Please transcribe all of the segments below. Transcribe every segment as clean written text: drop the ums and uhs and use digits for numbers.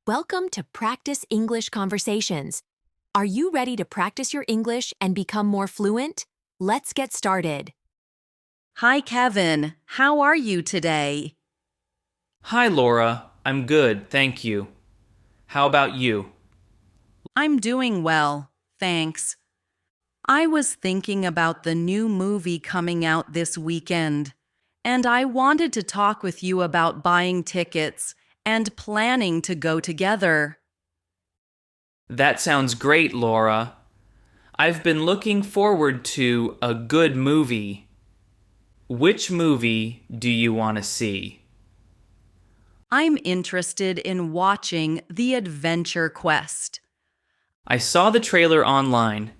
Welcome to Practice English Conversations. Are you ready to practice your English and become more fluent? Let's get started. Hi, Kevin. How are you today? Hi, Laura. I'm good, thank you. How about you? I'm doing well, thanks. I was thinking about the new movie coming out this weekend, and I wanted to talk with you about buying tickets and planning to go together. That sounds great, Laura. I've been looking forward to a good movie. Which movie do you want to see? I'm interested in watching The Adventure Quest. I saw the trailer online,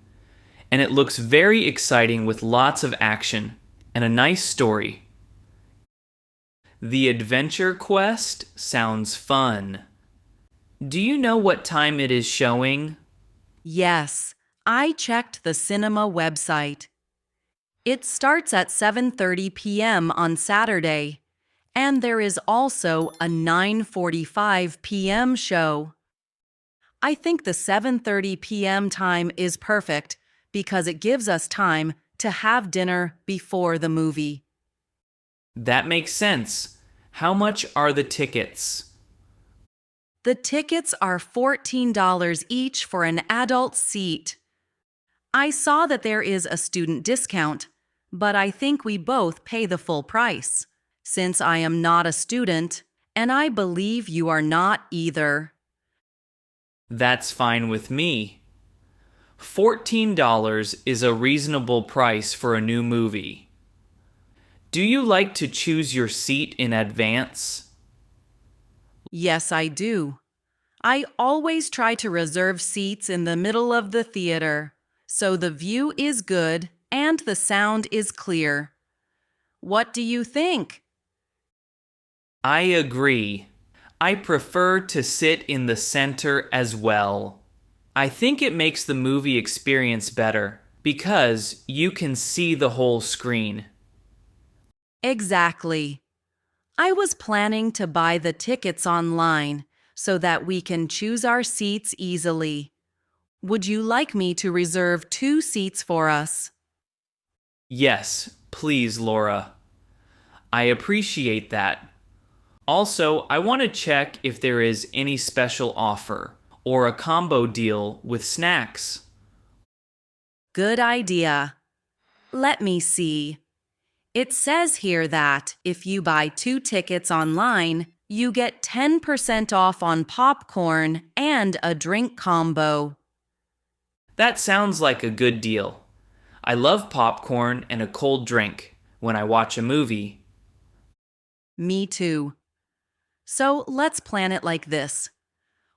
and it looks very exciting with lots of action and a nice story. The Adventure Quest sounds fun. Do you know what time it is showing? Yes, I checked the cinema website. It starts at 7:30 p.m. on Saturday, and there is also a 9:45 p.m. show. I think the 7:30 p.m. time is perfect because it gives us time to have dinner before the movie. That makes sense. How much are the tickets? The tickets are $14 each for an adult seat. I saw that there is a student discount, but I think we both pay the full price, since I am not a student, and I believe you are not either. That's fine with me. $14 is a reasonable price for a new movie. Do you like to choose your seat in advance? Yes, I do. I always try to reserve seats in the middle of the theater, so the view is good and the sound is clear. What do you think? I agree. I prefer to sit in the center as well. I think it makes the movie experience better because you can see the whole screen. Exactly. I was planning to buy the tickets online so that we can choose our seats easily. Would you like me to reserve 2 seats for us? Yes, please, Laura. I appreciate that. Also, I want to check if there is any special offer or a combo deal with snacks. Good idea. Let me see. It says here that if you buy 2 tickets online, you get 10% off on popcorn and a drink combo. That sounds like a good deal. I love popcorn and a cold drink when I watch a movie. Me too. So let's plan it like this.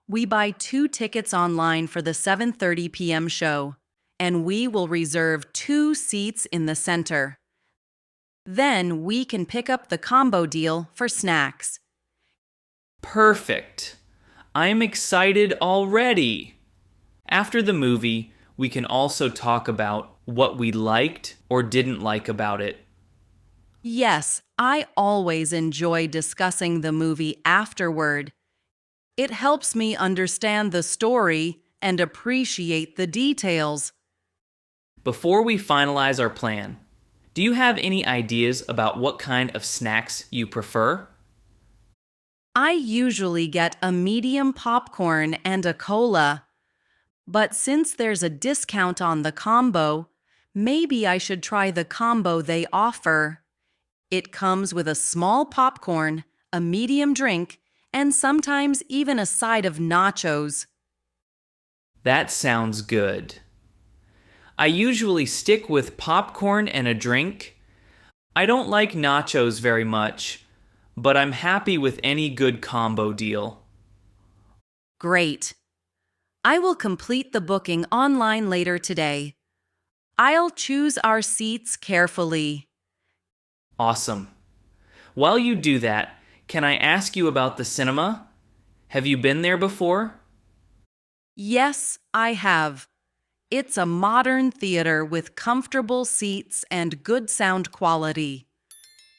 We buy 2 tickets online for the 7:30 p.m. show, and we will reserve 2 seats in the center. Then we can pick up the combo deal for snacks. Perfect. I'm excited already. After the movie, we can also talk about what we liked or didn't like about it. Yes, I always enjoy discussing the movie afterward. It helps me understand the story and appreciate the details. Before we finalize our plan, do you have any ideas about what kind of snacks you prefer? I usually get a medium popcorn and a cola, but since there's a discount on the combo, maybe I should try the combo they offer. It comes with a small popcorn, a medium drink, and sometimes even a side of nachos. That sounds good. I usually stick with popcorn and a drink. I don't like nachos very much, but I'm happy with any good combo deal. Great. I will complete the booking online later today. I'll choose our seats carefully. Awesome. While you do that, can I ask you about the cinema? Have you been there before? Yes, I have. It's a modern theater with comfortable seats and good sound quality.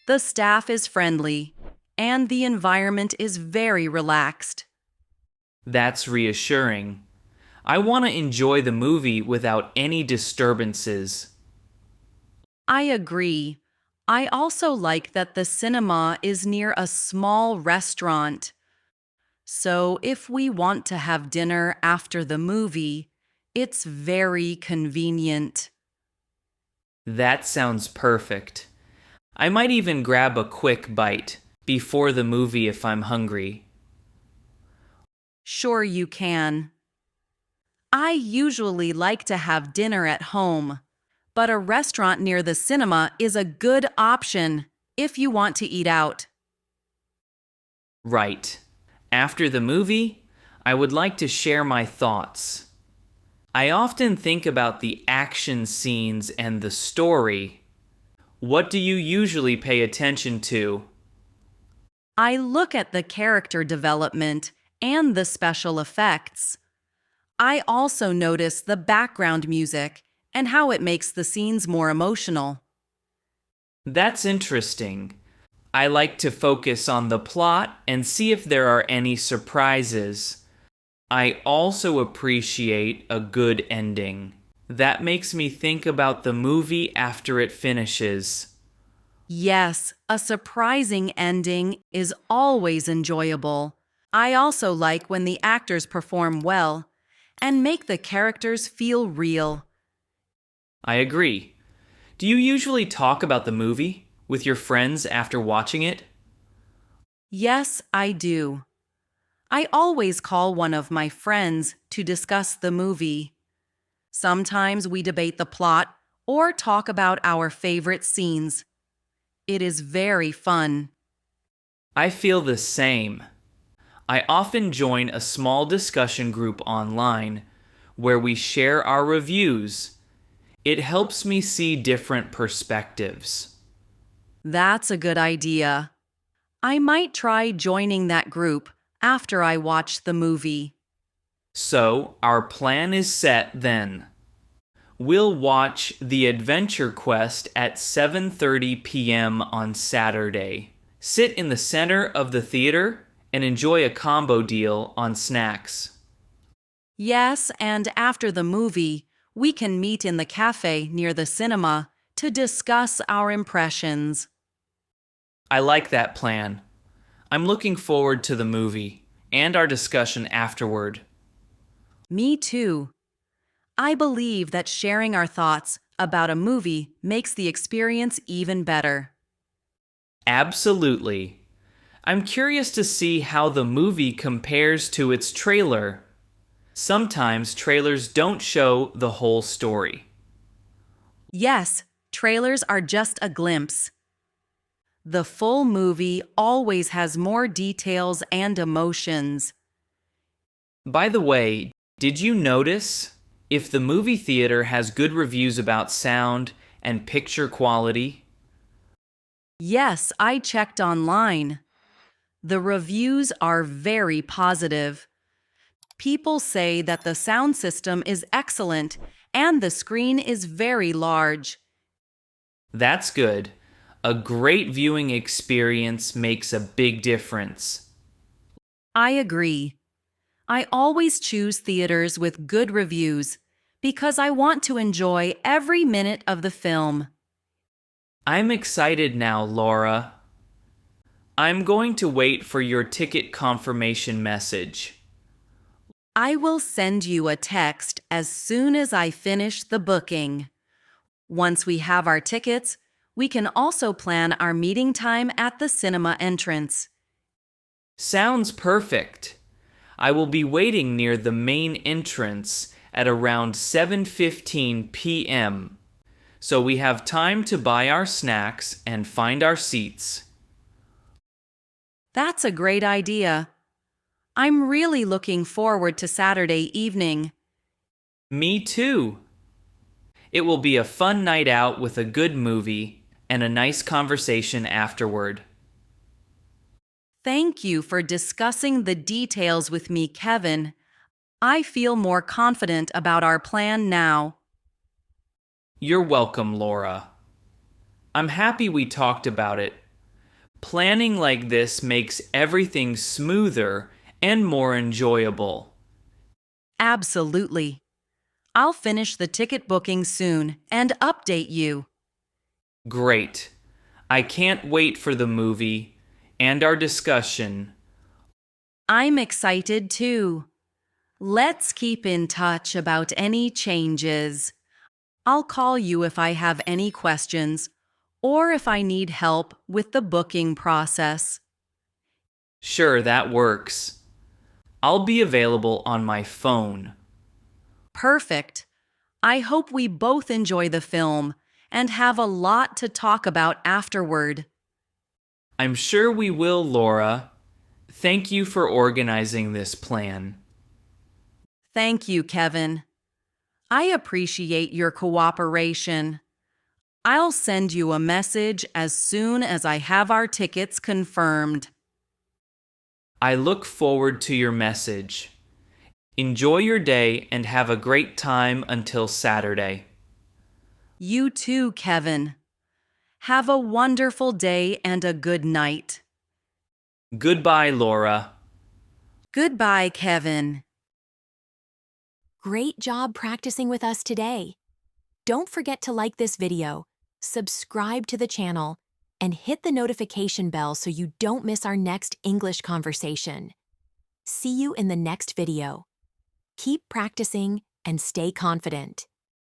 The staff is friendly, and the environment is very relaxed. That's reassuring. I want to enjoy the movie without any disturbances. I agree. I also like that the cinema is near a small restaurant. So if we want to have dinner after the movie, it's very convenient. That sounds perfect. I might even grab a quick bite before the movie if I'm hungry. Sure you can. I usually like to have dinner at home, but a restaurant near the cinema is a good option if you want to eat out. Right. After the movie, I would like to share my thoughts. I often think about the action scenes and the story. What do you usually pay attention to? I look at the character development and the special effects. I also notice the background music and how it makes the scenes more emotional. That's interesting. I like to focus on the plot and see if there are any surprises. I also appreciate a good ending. That makes me think about the movie after it finishes. Yes, a surprising ending is always enjoyable. I also like when the actors perform well and make the characters feel real. I agree. Do you usually talk about the movie with your friends after watching it? Yes, I do. I always call one of my friends to discuss the movie. Sometimes we debate the plot or talk about our favorite scenes. It is very fun. I feel the same. I often join a small discussion group online where we share our reviews. It helps me see different perspectives. That's a good idea. I might try joining that group after I watch the movie. So, our plan is set then. We'll watch The Adventure Quest at 7:30 p.m. on Saturday. Sit in the center of the theater and enjoy a combo deal on snacks. Yes, and after the movie, we can meet in the cafe near the cinema to discuss our impressions. I like that plan. I'm looking forward to the movie and our discussion afterward. Me too. I believe that sharing our thoughts about a movie makes the experience even better. Absolutely. I'm curious to see how the movie compares to its trailer. Sometimes trailers don't show the whole story. Yes, trailers are just a glimpse. The full movie always has more details and emotions. By the way, did you notice if the movie theater has good reviews about sound and picture quality? Yes, I checked online. The reviews are very positive. People say that the sound system is excellent and the screen is very large. That's good. A great viewing experience makes a big difference. I agree. I always choose theaters with good reviews because I want to enjoy every minute of the film. I'm excited now, Laura. I'm going to wait for your ticket confirmation message. I will send you a text as soon as I finish the booking. Once we have our tickets, we can also plan our meeting time at the cinema entrance. Sounds perfect. I will be waiting near the main entrance at around 7:15 p.m. So we have time to buy our snacks and find our seats. That's a great idea. I'm really looking forward to Saturday evening. Me too. It will be a fun night out with a good movie and a nice conversation afterward. Thank you for discussing the details with me, Kevin. I feel more confident about our plan now. You're welcome, Laura. I'm happy we talked about it. Planning like this makes everything smoother and more enjoyable. Absolutely. I'll finish the ticket booking soon and update you. Great. I can't wait for the movie and our discussion. I'm excited too. Let's keep in touch about any changes. I'll call you if I have any questions or if I need help with the booking process. Sure, that works. I'll be available on my phone. Perfect. I hope we both enjoy the film and have a lot to talk about afterward. I'm sure we will, Laura. Thank you for organizing this plan. Thank you, Kevin. I appreciate your cooperation. I'll send you a message as soon as I have our tickets confirmed. I look forward to your message. Enjoy your day and have a great time until Saturday. You too, Kevin. Have a wonderful day and a good night. Goodbye, Laura. Goodbye, Kevin. Great job practicing with us today. Don't forget to like this video, subscribe to the channel, and hit the notification bell so you don't miss our next English conversation. See you in the next video. Keep practicing and stay confident.